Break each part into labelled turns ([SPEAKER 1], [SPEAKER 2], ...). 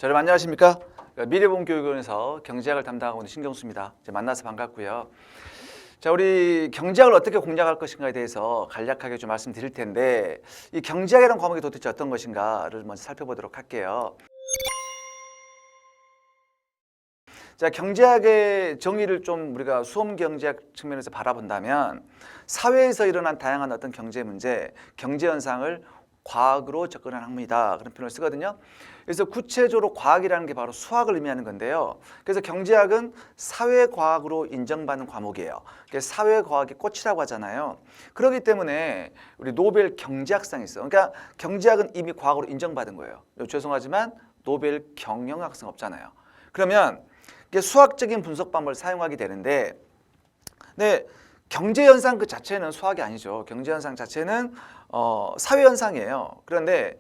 [SPEAKER 1] 여러분 안녕하십니까? 미래보험교육원에서 경제학을 담당하고 있는 신경수입니다. 만나서 반갑고요. 자, 우리 경제학을 어떻게 공략할 것인가에 대해서 간략하게 좀 말씀드릴 텐데, 이 경제학이라는 과목이 도대체 어떤 것인가를 먼저 살펴보도록 할게요. 자, 경제학의 정의를 좀 우리가 수험 경제학 측면에서 바라본다면, 사회에서 일어난 다양한 어떤 경제 문제, 경제 현상을 과학으로 접근한 학문이다, 그런 표현을 쓰거든요. 그래서 구체적으로 과학이라는 게 바로 수학을 의미하는 건데요. 그래서 경제학은 사회과학으로 인정받는 과목이에요. 사회과학의 꽃이라고 하잖아요. 그렇기 때문에 우리 노벨 경제학상이 있어요. 그러니까 경제학은 이미 과학으로 인정받은 거예요. 죄송하지만 노벨 경영학상 없잖아요. 그러면 이게 수학적인 분석 방법을 사용하게 되는데, 네, 경제 현상 그 자체는 수학이 아니죠. 경제 현상 자체는 사회 현상이에요. 그런데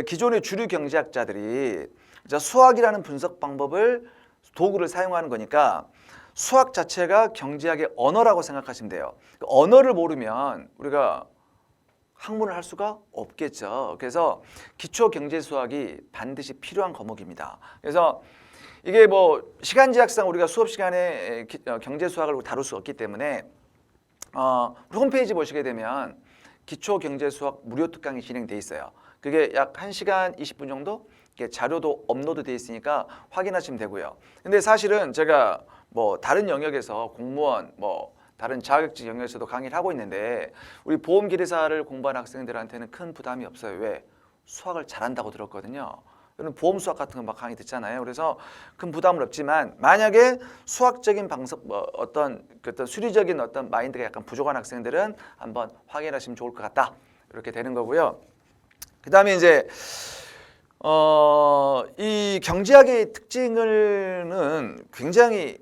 [SPEAKER 1] 기존의 주류 경제학자들이 수학이라는 분석 방법을 도구를 사용하는 거니까 수학 자체가 경제학의 언어라고 생각하시면 돼요. 언어를 모르면 우리가 학문을 할 수가 없겠죠. 그래서 기초 경제 수학이 반드시 필요한 과목입니다. 그래서 이게 뭐 시간 제약상 우리가 수업 시간에 경제 수학을 다룰 수 없기 때문에 우리 홈페이지 보시게 되면 기초 경제 수학 무료 특강이 진행돼 있어요. 그게 약 1시간 20분 정도 자료도 업로드 돼 있으니까 확인하시면 되고요. 근데 사실은 제가 뭐 다른 영역에서 공무원 뭐 다른 자격증 영역에서도 강의를 하고 있는데, 우리 보험기대사를 공부하는 학생들한테는 큰 부담이 없어요. 왜? 수학을 잘한다고 들었거든요. 보험 수학 같은 거 막 강의 듣잖아요. 그래서 큰 부담은 없지만, 만약에 수학적인 방법, 어떤 수리적인 어떤 마인드가 약간 부족한 학생들은 한번 확인하시면 좋을 것 같다, 이렇게 되는 거고요. 그 다음에 이제 이 경제학의 특징은 굉장히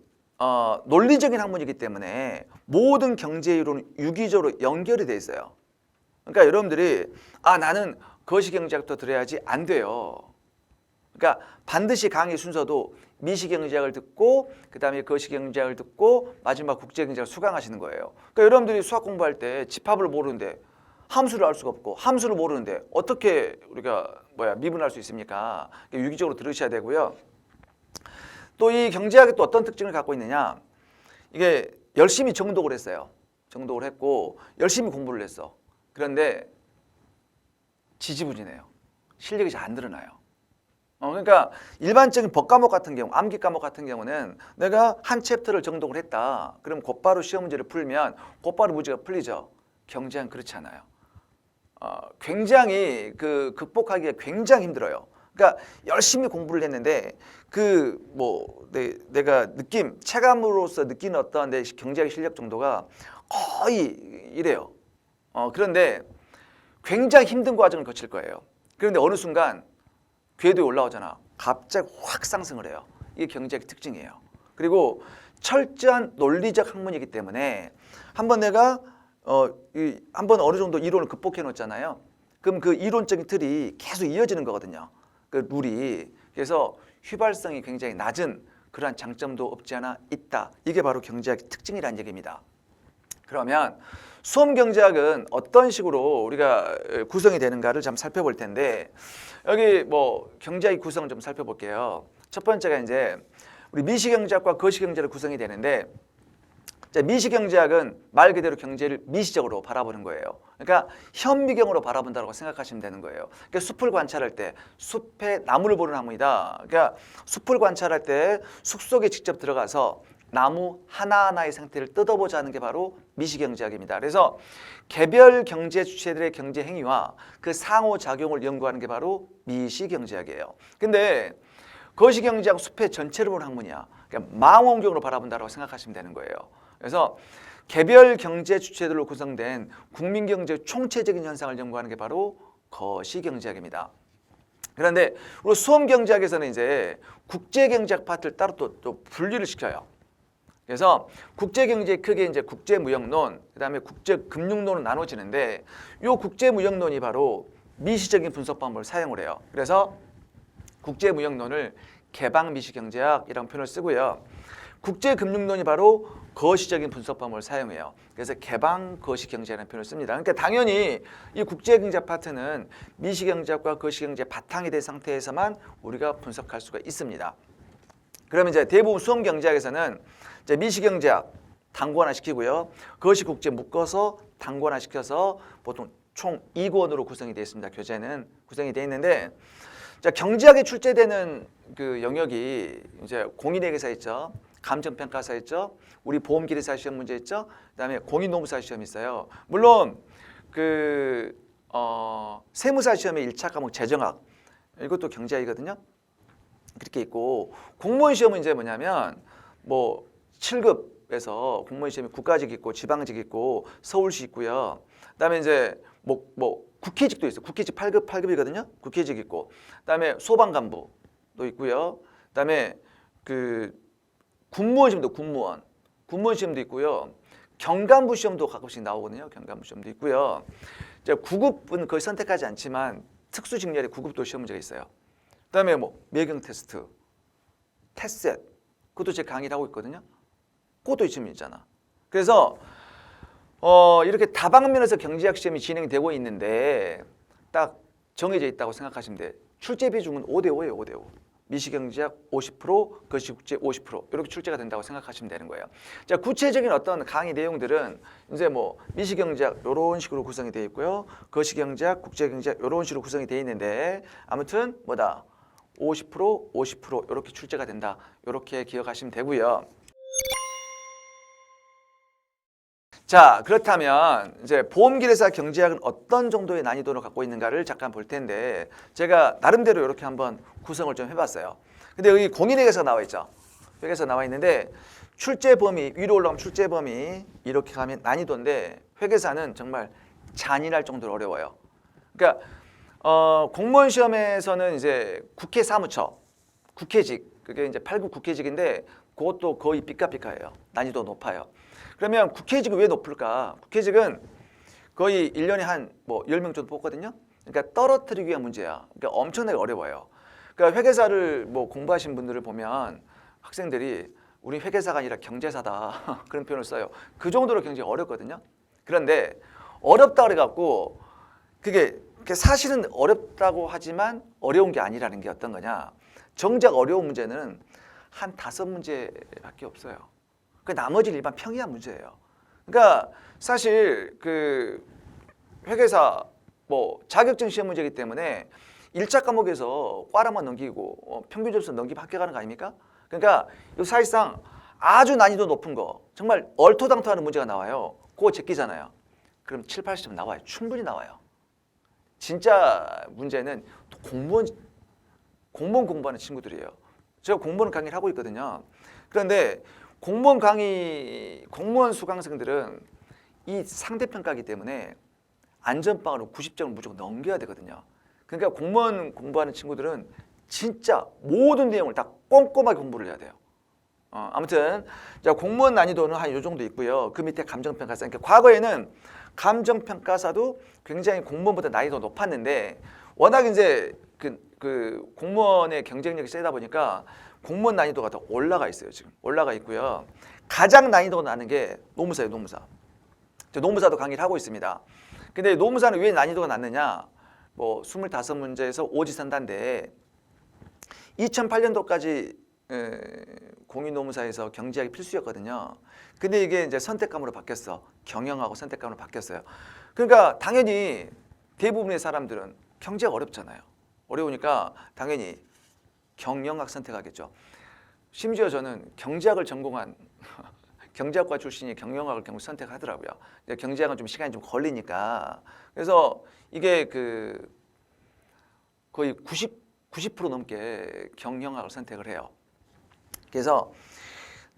[SPEAKER 1] 논리적인 학문이기 때문에 모든 경제 이론은 유기적으로 연결이 돼 있어요. 그러니까 여러분들이 나는 거시경제학도 들어야지, 안 돼요. 그러니까 반드시 강의 순서도 미시경제학을 듣고 그 다음에 거시경제학을 듣고 마지막 국제경제학을 수강하시는 거예요. 그러니까 여러분들이 수학 공부할 때 집합을 모르는데, 함수를 알 수가 없고 함수를 모르는데 어떻게 우리가 미분할 수 있습니까? 유기적으로 들으셔야 되고요. 또 이 경제학이 또 어떤 특징을 갖고 있느냐, 이게 열심히 정독을 했어요. 정독을 했고 열심히 공부를 했어. 그런데 지지부진해요. 실력이 잘 안 드러나요. 그러니까 일반적인 법 과목 같은 경우, 암기 과목 같은 경우는 내가 한 챕터를 정독을 했다, 그럼 곧바로 시험 문제를 풀면 곧바로 문제가 풀리죠. 경제학은 그렇지 않아요. 굉장히 극복하기가 굉장히 힘들어요. 그러니까 열심히 공부를 했는데 내가 체감으로서 느끼는 어떤 내 경제학 실력 정도가 거의 이래요. 그런데 굉장히 힘든 과정을 거칠 거예요. 그런데 어느 순간 궤도에 올라오잖아. 갑자기 확 상승을 해요. 이게 경제학의 특징이에요. 그리고 철저한 논리적 학문이기 때문에 한번 내가 한번 어느 정도 이론을 극복해 놓잖아요. 그럼 그 이론적인 틀이 계속 이어지는 거거든요. 그 룰이. 그래서 휘발성이 굉장히 낮은 그러한 장점도 없지 않아 있다. 이게 바로 경제학의 특징이라는 얘기입니다. 그러면 수험 경제학은 어떤 식으로 우리가 구성이 되는가를 좀 살펴볼 텐데, 여기 경제학의 구성을 좀 살펴볼게요. 첫 번째가 이제 우리 미시경제학과 거시경제를 구성이 되는데, 미시경제학은 말 그대로 경제를 미시적으로 바라보는 거예요. 그러니까 현미경으로 바라본다고 생각하시면 되는 거예요. 그러니까 숲을 관찰할 때 숲에 나무를 보는 학문이다. 그러니까 숲을 관찰할 때 숲 속에 직접 들어가서 나무 하나하나의 상태를 뜯어보자 하는 게 바로 미시경제학입니다. 그래서 개별 경제 주체들의 경제 행위와 그 상호작용을 연구하는 게 바로 미시경제학이에요. 근데 거시경제학 숲의 전체를 보는 학문이야. 그러니까 망원경으로 바라본다고 생각하시면 되는 거예요. 그래서 개별 경제 주체들로 구성된 국민경제 총체적인 현상을 연구하는 게 바로 거시경제학입니다. 그런데 우리 수험경제학에서는 이제 국제경제학 파트를 따로 또 분리를 시켜요. 그래서 국제경제 크게 이제 국제무역론, 그다음에 국제금융론으로 나눠지는데, 이 국제무역론이 바로 미시적인 분석 방법을 사용을 해요. 그래서 국제무역론을 개방미시경제학이라는 표현을 쓰고요. 국제금융론이 바로 거시적인 분석법을 사용해요. 그래서 개방 거시경제라는 표현을 씁니다. 그러니까 당연히 이 국제경제 파트는 미시경제학과 거시경제 바탕이 된 상태에서만 우리가 분석할 수가 있습니다. 그러면 이제 대부분 수험경제학에서는 이제 미시경제학 단권화 시키고요. 거시국제 묶어서 단권화 시켜서 보통 총 2권으로 구성이 되어 있습니다. 교재는 구성이 되어 있는데, 자, 경제학에 출제되는 그 영역이 이제 공인회계사 있죠, 감정평가사 있죠, 우리 보험기리사 시험 문제 있죠, 그다음에 공인노무사 시험이 있어요. 물론 그 세무사 시험의 1차 과목 재정학, 이것도 경제학이거든요. 그렇게 있고, 공무원 시험은 이제 뭐냐면 뭐 7급에서 공무원 시험이 국가직 있고 지방직 있고 서울시 있고요. 그다음에 이제 뭐 국회직도 있어요. 국회직 8급이거든요. 국회직 있고, 그다음에 소방간부도 있고요. 그다음에 그 군무원 시험도 군무원 시험도 있고요. 경간부 시험도 가끔씩 나오거든요. 경간부 시험도 있고요. 이제 9급은 거의 선택하지 않지만 특수직렬의 9급도 시험 문제가 있어요. 그다음에 뭐 매경 테스트, 테셋, 그것도 제 강의를 하고 있거든요. 그것도 지금 있잖아. 그래서 이렇게 다방면에서 경제학 시험이 진행되고 있는데 딱 정해져 있다고 생각하시면 돼요. 출제 비중은 5대5예요. 5대5. 미시경제학 50%, 거시국제 50% 이렇게 출제가 된다고 생각하시면 되는 거예요. 자, 구체적인 어떤 강의 내용들은 이제 뭐 미시경제학 이런 식으로 구성이 되어 있고요. 거시경제학, 국제경제학 이런 식으로 구성이 되어 있는데, 아무튼 뭐다 50% 이렇게 출제가 된다. 이렇게 기억하시면 되고요. 자, 그렇다면 이제 보험기대사 경제학은 어떤 정도의 난이도를 갖고 있는가를 잠깐 볼 텐데, 제가 나름대로 이렇게 한번 구성을 좀 해봤어요. 근데 여기 공인회계사 나와 있죠. 회계사 나와 있는데, 출제 범위 위로 올라가면 출제 범위 이렇게 가면 난이도인데, 회계사는 정말 잔인할 정도로 어려워요. 그러니까 공무원 시험에서는 이제 국회 사무처, 국회직, 그게 이제 8급 국회직인데 그것도 거의 삐까삐까예요. 난이도 높아요. 그러면 국회직은 왜 높을까? 국회직은 거의 1년에 한 뭐 10명 정도 뽑거든요. 그러니까 떨어뜨리기 위한 문제야. 그러니까 엄청나게 어려워요. 그러니까 회계사를 뭐 공부하신 분들을 보면 학생들이 우리 회계사가 아니라 경제사다 그런 표현을 써요. 그 정도로 굉장히 어렵거든요. 그런데 어렵다 그래갖고 그게 사실은 어렵다고 하지만 어려운 게 아니라는 게 어떤 거냐? 정작 어려운 문제는 한 5문제밖에 없어요. 그 나머지는 일반 평이한 문제예요. 그러니까 사실 그 회계사 뭐 자격증 시험 문제이기 때문에 1차 과목에서 꽈라만 넘기고 평균 점수 넘기면 합격하는 거 아닙니까? 그러니까 이 사실상 아주 난이도 높은 거, 정말 얼토당토하는 문제가 나와요. 그거 제끼잖아요. 그럼 7, 80점 나와요. 충분히 나와요. 진짜 문제는 공무원 공부하는 친구들이에요. 제가 공무원 강의를 하고 있거든요. 그런데 공무원 수강생들은 이 상대평가이기 때문에 안전빵으로 90점을 무조건 넘겨야 되거든요. 그러니까 공무원 공부하는 친구들은 진짜 모든 내용을 다 꼼꼼하게 공부를 해야 돼요. 아무튼 자, 공무원 난이도는 한 요 정도 있고요. 그 밑에 감정평가사. 그러니까 과거에는 감정평가사도 굉장히 공무원보다 난이도가 높았는데, 워낙 이제 그 공무원의 경쟁력이 세다 보니까 공무원 난이도가 더 올라가 있어요. 지금 올라가 있고요. 가장 난이도가 낮은 게 노무사예요. 노무사. 저 노무사도 강의를 하고 있습니다. 근데 노무사는 왜 난이도가 낮느냐? 뭐 25문제에서 오지선다인데 2008년도까지 공인노무사에서 경제학이 필수였거든요. 근데 이게 이제 선택감으로 바뀌었어. 경영하고 선택감으로 바뀌었어요. 그러니까 당연히 대부분의 사람들은 경제가 어렵잖아요. 어려우니까 당연히 경영학 선택하겠죠. 심지어 저는 경제학을 전공한 경제학과 출신이 경영학을 결국 선택하더라고요. 경제학은 좀 시간이 좀 걸리니까. 그래서 이게 그 거의 90% 넘게 경영학을 선택을 해요. 그래서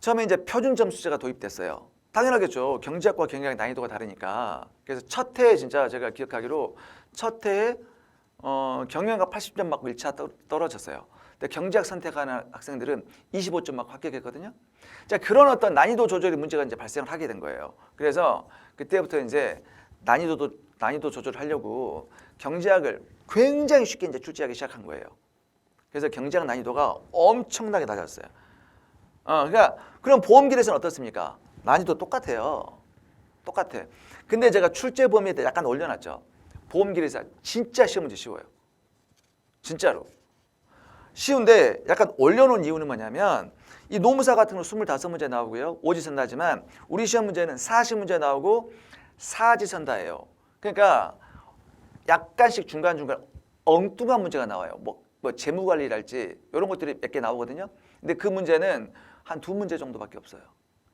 [SPEAKER 1] 처음에 이제 표준 점수제가 도입됐어요. 당연하겠죠. 경제학과 경영학 난이도가 다르니까. 그래서 첫 해에 진짜 제가 기억하기로 첫 해에 경영학 80점 맞고 1차 떨어졌어요. 근데 경제학 선택하는 학생들은 25점 맞고 합격했거든요. 자, 그런 어떤 난이도 조절의 문제가 이제 발생을 하게 된 거예요. 그래서 그때부터 이제 난이도 조절을 하려고 경제학을 굉장히 쉽게 이제 출제하기 시작한 거예요. 그래서 경제학 난이도가 엄청나게 낮았어요. 그러니까 그럼 보험기에서는 어떻습니까? 난이도 똑같아요. 똑같아. 근데 제가 출제 범위에 대해 약간 올려놨죠. 보험기에서 진짜 시험 문제 쉬워요. 진짜로. 쉬운데 약간 올려놓은 이유는 뭐냐면 이 노무사 같은 거 25문제 나오고요. 오지선다지만 우리 시험 문제는 40문제 나오고 사지선다예요. 그러니까 약간씩 중간중간 엉뚱한 문제가 나와요. 뭐 재무관리랄지 이런 것들이 몇 개 나오거든요. 근데 그 문제는 한 2문제 정도밖에 없어요.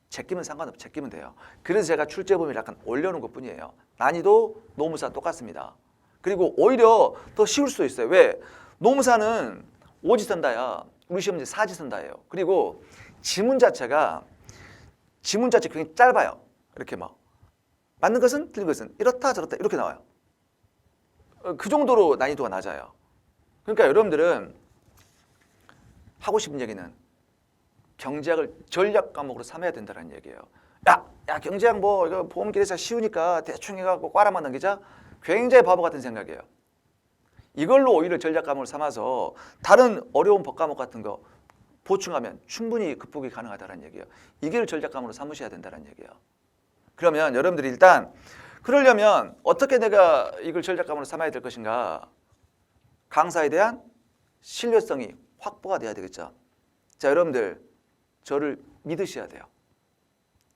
[SPEAKER 1] 제끼면 상관없어요. 제끼면 돼요. 그래서 제가 출제 범위를 약간 올려놓은 것뿐이에요. 난이도 노무사 똑같습니다. 그리고 오히려 더 쉬울 수도 있어요. 왜? 노무사는 오지선다야. 우리 시험 문제 사지선다예요. 그리고 지문 자체가 굉장히 짧아요. 이렇게 막 맞는 것은 틀린 것은 이렇다 저렇다 이렇게 나와요. 그 정도로 난이도가 낮아요. 그러니까 여러분들은 하고 싶은 얘기는 경제학을 전략 과목으로 삼아야 된다는 얘기예요. 야 경제학 뭐 이거 보험기대사 쉬우니까 대충 해갖고 과라만 넘기자. 굉장히 바보 같은 생각이에요. 이걸로 오히려 전략 과목을 삼아서 다른 어려운 법과목 같은 거 보충하면 충분히 극복이 가능하다는 얘기예요. 이게 전략 과목으로 삼으셔야 된다는 얘기예요. 그러면 여러분들이 일단 그러려면 어떻게 내가 이걸 전략 과목으로 삼아야 될 것인가? 강사에 대한 신뢰성이 확보가 돼야 되겠죠. 자, 여러분들 저를 믿으셔야 돼요.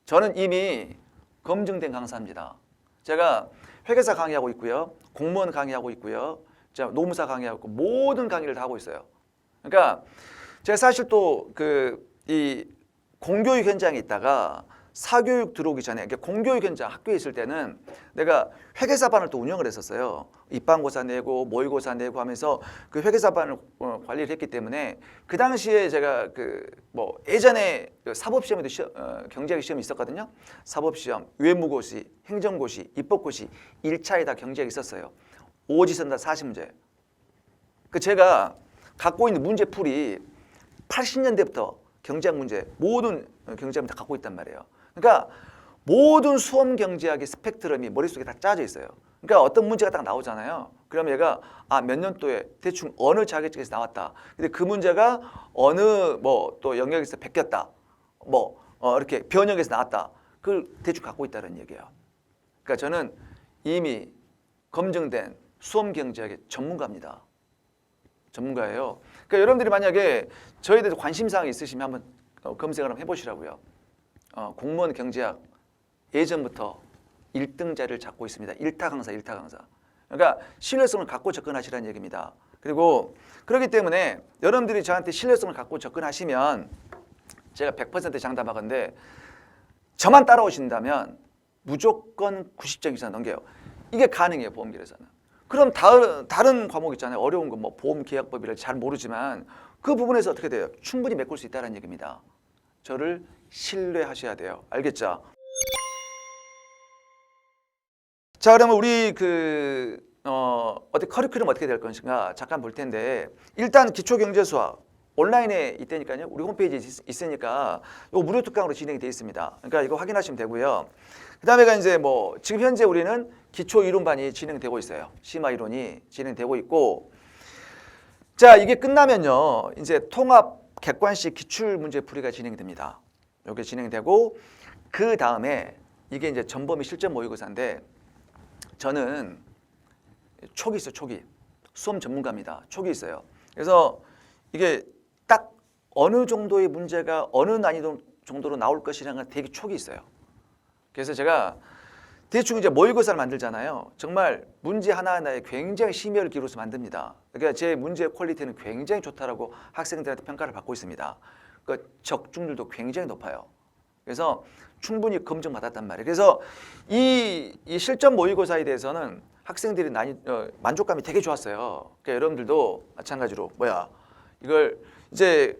[SPEAKER 1] 저는 이미 검증된 강사입니다. 제가 회계사 강의하고 있고요. 공무원 강의하고 있고요. 제가 노무사 강의하고 있고 모든 강의를 다 하고 있어요. 그러니까 제가 사실 또 이 공교육 현장에 있다가 사교육 들어오기 전에 공교육 현장 학교에 있을 때는 내가 회계사반을 또 운영을 했었어요. 입반고사 내고 모의고사 내고 하면서 그 회계사반을 관리를 했기 때문에 그 당시에 제가 뭐 예전에 사법시험에도 경제학 시험이 있었거든요. 사법시험, 외무고시, 행정고시, 입법고시 1차에 다 경제학이 있었어요. 오지선다 40문제. 제가 갖고 있는 문제풀이 80년대부터 경제학 문제 모든 경제학 다 갖고 있단 말이에요. 그러니까 모든 수험 경제학의 스펙트럼이 머릿속에 다 짜져 있어요. 그러니까 어떤 문제가 딱 나오잖아요. 그러면 얘가 몇 년도에 대충 어느 자격증에서 나왔다. 근데 그 문제가 어느 뭐 또 영역에서 베꼈다. 뭐 이렇게 변형해서 나왔다. 그걸 대충 갖고 있다는 얘기예요. 그러니까 저는 이미 검증된 수험 경제학의 전문가입니다. 전문가예요. 그러니까 여러분들이 만약에 저에 대해서 관심사항이 있으시면 한번 검색을 한번 해보시라고요. 공무원 경제학 예전부터 1등 자리를 잡고 있습니다. 1타 강사. 그러니까 신뢰성을 갖고 접근하시라는 얘기입니다. 그리고 그렇기 때문에 여러분들이 저한테 신뢰성을 갖고 접근하시면 제가 100% 장담하건데 저만 따라오신다면 무조건 90점 이상 넘겨요. 이게 가능해요. 보험기에서는. 그럼 다른 과목 있잖아요. 어려운 거 뭐 보험계약법이랄지 잘 모르지만 그 부분에서 어떻게 돼요? 충분히 메꿀 수 있다는 얘기입니다. 저를 신뢰하셔야 돼요. 알겠죠? 자, 그러면 우리 커리큘럼 어떻게 될 것인가 잠깐 볼 텐데 일단 기초경제수학 온라인에 있다니까요. 우리 홈페이지에 있으니까 이거 무료 특강으로 진행이 되어 있습니다. 그러니까 이거 확인하시면 되고요. 그다음에가 이제 뭐 지금 현재 우리는 기초 이론반이 진행되고 있어요. 심화 이론이 진행되고 있고, 자 이게 끝나면요 이제 통합 객관식 기출 문제 풀이가 진행됩니다. 이게 진행되고 그 다음에 이게 이제 전범위 실전 모의고사인데 저는 촉이 있어요. 촉이 수험 전문가입니다. 촉이 있어요. 그래서 이게 딱 어느 정도의 문제가 어느 난이도 정도로 나올 것이라는 건 되게 촉이 있어요. 그래서 제가 대충 이제 모의고사를 만들잖아요. 정말 문제 하나하나에 굉장히 심혈을 기울여서 만듭니다. 그러니까 제 문제 퀄리티는 굉장히 좋다라고 학생들한테 평가를 받고 있습니다. 그 적중률도 굉장히 높아요. 그래서 충분히 검증받았단 말이에요. 그래서 이 실전 모의고사에 대해서는 학생들이 만족감이 되게 좋았어요. 그러니까 여러분들도 마찬가지로 이걸 이제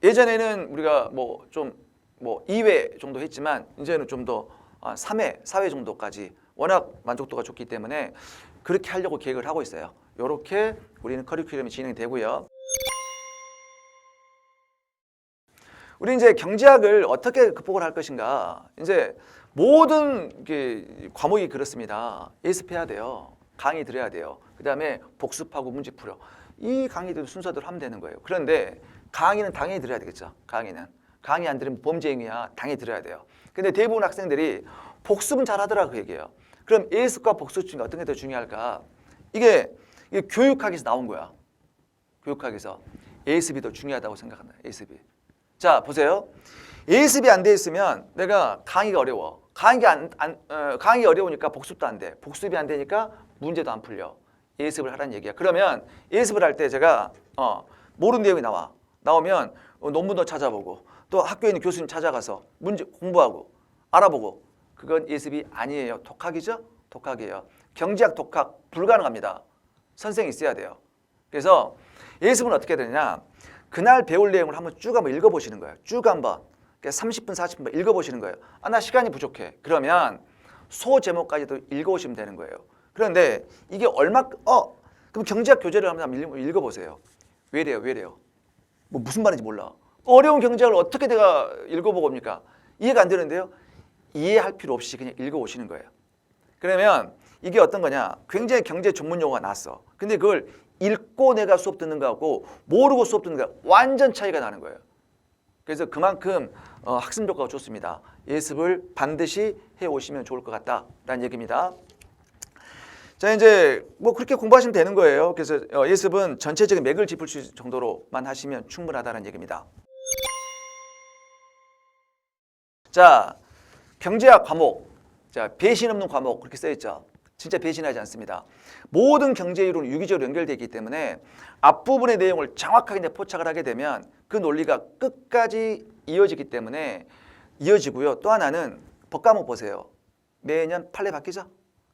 [SPEAKER 1] 예전에는 우리가 뭐 2회 정도 했지만 이제는 좀 더 3회, 4회 정도까지 워낙 만족도가 좋기 때문에 그렇게 하려고 계획을 하고 있어요. 이렇게 우리는 커리큘럼이 진행되고요. 우리 이제 경제학을 어떻게 극복을 할 것인가? 이제 모든 과목이 그렇습니다. 예습해야 돼요. 강의 들어야 돼요. 그다음에 복습하고 문제 풀어. 이 강의들 순서대로 하면 되는 거예요. 그런데 강의는 당연히 들어야 되겠죠. 강의는. 강의 안 들으면 범죄 행위야. 당연히 들어야 돼요. 근데 대부분 학생들이 복습은 잘하더라 그 얘기예요. 그럼 예습과 복습 중에 어떤 게 더 중요할까? 이게 교육학에서 나온 거야. 교육학에서 예습이 더 중요하다고 생각한다. 예습이. 자 보세요. 예습이 안 돼 있으면 내가 강의가 어려워. 강의가 어려우니까 복습도 안 돼. 복습이 안 되니까 문제도 안 풀려. 예습을 하라는 얘기야. 그러면 예습을 할 때 제가 모르는 내용이 나오면 논문도 찾아보고 또 학교에 있는 교수님 찾아가서 문제 공부하고 알아보고 그건 예습이 아니에요. 독학이죠? 독학이에요. 경제학 독학 불가능합니다. 선생이 있어야 돼요. 그래서 예습은 어떻게 되느냐? 그날 배울 내용을 한번 쭉 한번 읽어보시는 거예요. 쭉 한번 30분, 40분 읽어보시는 거예요. 나 시간이 부족해. 그러면 소제목까지도 읽어오시면 되는 거예요. 그런데 이게 그럼 경제학 교재를 한번 읽어보세요. 왜래요? 뭐 무슨 말인지 몰라. 어려운 경제학을 어떻게 내가 읽어보고 옵니까? 이해가 안 되는데요. 이해할 필요 없이 그냥 읽어오시는 거예요. 그러면 이게 어떤 거냐? 굉장히 경제 전문 용어가 나왔어. 근데 그걸 읽고 내가 수업 듣는 거하고 모르고 수업 듣는 거 완전 차이가 나는 거예요. 그래서 그만큼 학습 효과가 좋습니다. 예습을 반드시 해오시면 좋을 것 같다라는 얘기입니다. 자 이제 뭐 그렇게 공부하시면 되는 거예요. 그래서 예습은 전체적인 맥을 짚을 수 있을 정도로만 하시면 충분하다는 얘기입니다. 자 경제학 과목, 자 배신 없는 과목 그렇게 써 있죠. 진짜 배신하지 않습니다. 모든 경제 이론은 유기적으로 연결되어 있기 때문에 앞부분의 내용을 정확하게 포착을 하게 되면 그 논리가 끝까지 이어지기 때문에 이어지고요. 또 하나는 법과목 보세요. 매년 판례 바뀌죠.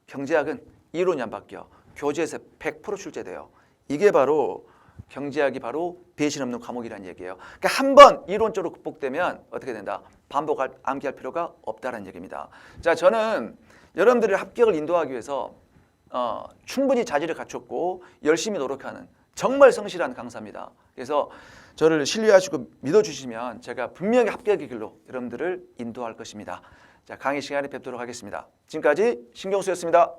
[SPEAKER 1] 경제학은 이론이 안 바뀌어. 교재에서 100% 출제돼요. 이게 바로 경제학이 바로 배신 없는 과목이라는 얘기예요. 그러니까 한 번 이론적으로 극복되면 어떻게 된다? 암기할 필요가 없다는 얘기입니다. 자, 저는 여러분들의 합격을 인도하기 위해서 충분히 자질을 갖췄고 열심히 노력하는 정말 성실한 강사입니다. 그래서 저를 신뢰하시고 믿어주시면 제가 분명히 합격의 길로 여러분들을 인도할 것입니다. 자, 강의 시간에 뵙도록 하겠습니다. 지금까지 신경수였습니다.